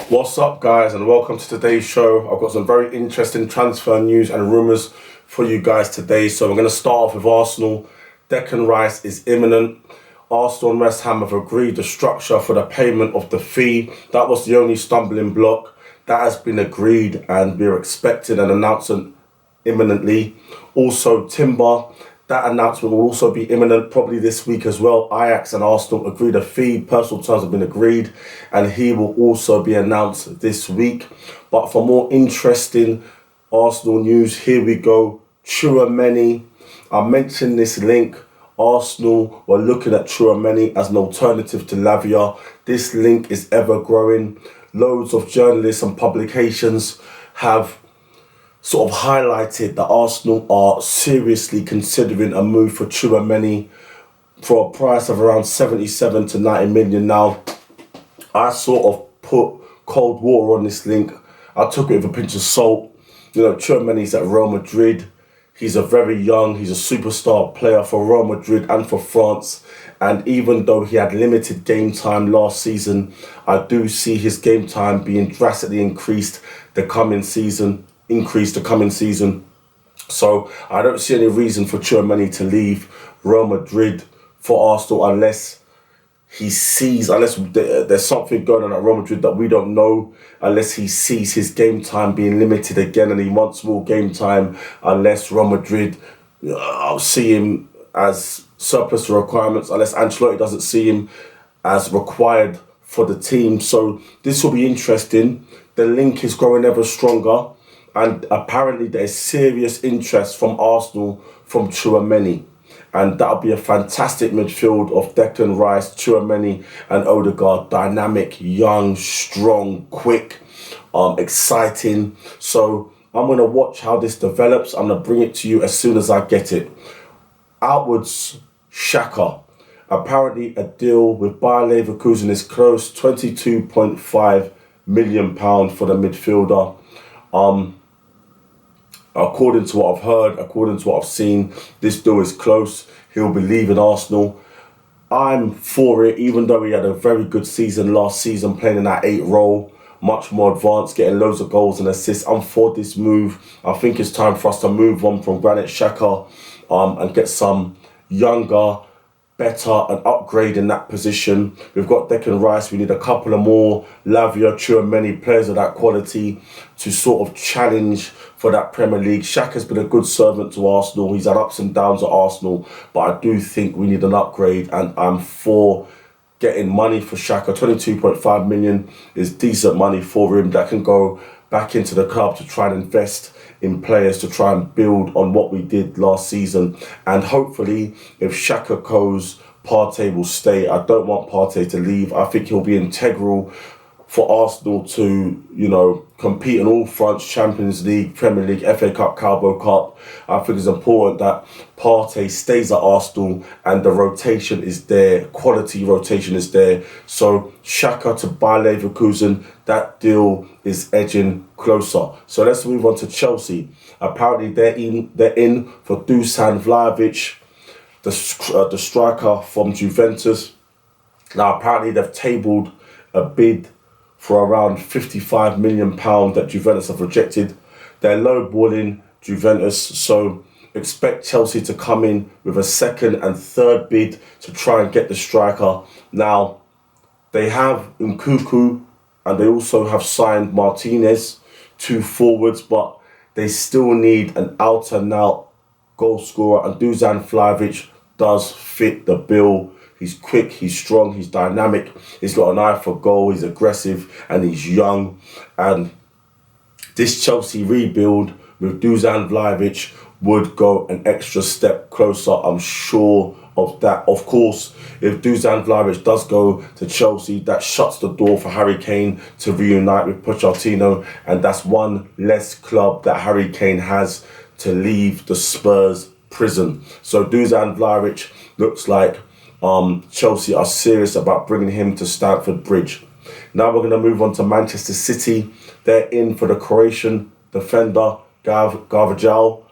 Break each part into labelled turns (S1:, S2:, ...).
S1: What's up, guys, and welcome to today's show. I've got some very interesting transfer news and rumours for you guys today. So we're going to start off with Arsenal. Declan Rice is imminent. Arsenal and West Ham have agreed the structure for the payment of the fee. That was the only stumbling block. That has been agreed and we're expecting an announcement imminently. Also, Timber. That announcement will also be imminent, probably this week as well. Ajax and Arsenal agreed a fee. Personal terms have been agreed, and he will also be announced this week. But for more interesting Arsenal news, here we go. Tchouaméni. I mentioned this link. Arsenal were looking at Tchouaméni as an alternative to Lavia. This link is ever growing. Loads of journalists and publications have sort of highlighted that Arsenal are seriously considering a move for Tchouaméni for a price of around 77 to 90 million. Now, I sort of put cold water on this link. I took it with a pinch of salt. You know, Tchouaméni's at Real Madrid. He's a very young, he's a superstar player for Real Madrid and for France. And even though he had limited game time last season, I do see his game time being drastically increased the coming season. So I don't see any reason for Tchouaméni to leave Real Madrid for Arsenal unless there's something going on at Real Madrid that we don't know, unless he sees his game time being limited again and he wants more game time, unless Real Madrid I'll see him as surplus to requirements, unless Ancelotti doesn't see him as required for the team. So this will be interesting. The link is growing ever stronger. And apparently there's serious interest from Arsenal from Tchouaméni. And that'll be a fantastic midfield of Declan Rice, Tchouaméni and Odegaard. Dynamic, young, strong, quick, exciting. So I'm going to watch how this develops. I'm going to bring it to you as soon as I get it. Outwards, Xhaka. Apparently a deal with Bayer Leverkusen is close. £22.5 million for the midfielder. According to what I've heard, according to what I've seen, this deal is close. He'll be leaving Arsenal. I'm for it, even though he had a very good season last season, playing in that 8 role, much more advanced, getting loads of goals and assists. I'm for this move. I think it's time for us to move on from Granit Xhaka and get some younger, better and upgrade in that position. We've got Declan Rice. We need a couple of more Lavia, Tchouaméni players of that quality to sort of challenge for that Premier League. Xhaka's been a good servant to Arsenal. He's had ups and downs at Arsenal, but I do think we need an upgrade, and I'm for getting money for Xhaka. 22.5 million is decent money for him that can go back into the club to try and invest in players to try and build on what we did last season. And hopefully, if Xhaka goes, Partey will stay. I don't want Partey to leave. I think he'll be integral for Arsenal to, compete in all fronts: Champions League, Premier League, FA Cup, Carabao Cup. I think it's important that Partey stays at Arsenal and the rotation is there, quality rotation is there. So Xhaka to Bayer Leverkusen, that deal is edging closer. So let's move on to Chelsea. Apparently they're in for Dusan Vlahovic, the striker from Juventus. Now apparently they've tabled a bid for around £55 million that Juventus have rejected. They're lowballing Juventus, so expect Chelsea to come in with a second and third bid to try and get the striker. Now, they have Nkunku and they also have signed Martinez, 2 forwards, but they still need an out-and-out goal scorer, and Dusan Vlahovic does fit the bill. He's quick, he's strong, he's dynamic, he's got an eye for goal, he's aggressive and he's young. And this Chelsea rebuild with Dusan Vlahovic would go an extra step closer, I'm sure of that. Of course, if Dusan Vlahovic does go to Chelsea, that shuts the door for Harry Kane to reunite with Pochettino, and that's one less club that Harry Kane has to leave the Spurs prison. So Dusan Vlahovic looks like Chelsea are serious about bringing him to Stamford Bridge. Now we're going to move on to Manchester City. They're in for the Croatian defender Gvardiol.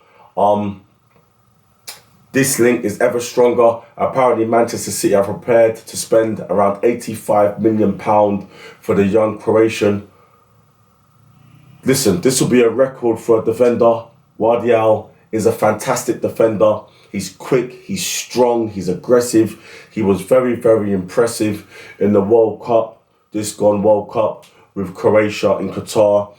S1: This link is ever stronger. Apparently Manchester City are prepared to spend around £85 million for the young Croatian Listen, this will be a record for a defender. Gvardiol is a fantastic defender. He's quick, he's strong, he's aggressive. He was very, very impressive in the World Cup, this gone World Cup with Croatia in Qatar.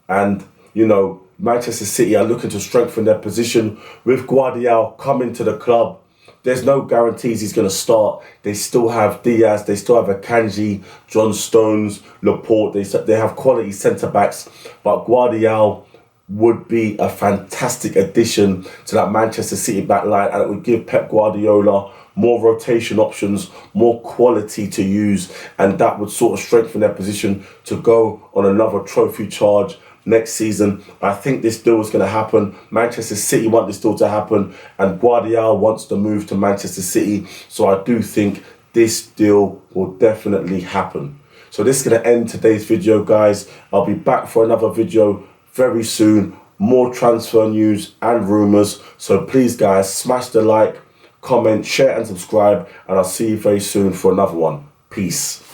S1: And, you know, Manchester City are looking to strengthen their position with Gvardiol coming to the club. There's no guarantees he's going to start. They still have Diaz, they still have Akanji, John Stones, Laporte. They have quality centre-backs. But Gvardiol would be a fantastic addition to that Manchester City backline, and it would give Pep Guardiola more rotation options, more quality to use, and that would sort of strengthen their position to go on another trophy charge next season. I think this deal is going to happen. Manchester City want this deal to happen, and Gvardiol wants to move to Manchester City. So I do think this deal will definitely happen. So this is going to end today's video, guys. I'll be back for another video very soon. More transfer news and rumours. So please, guys, smash the like, comment, share and subscribe, and I'll see you very soon for another one. Peace.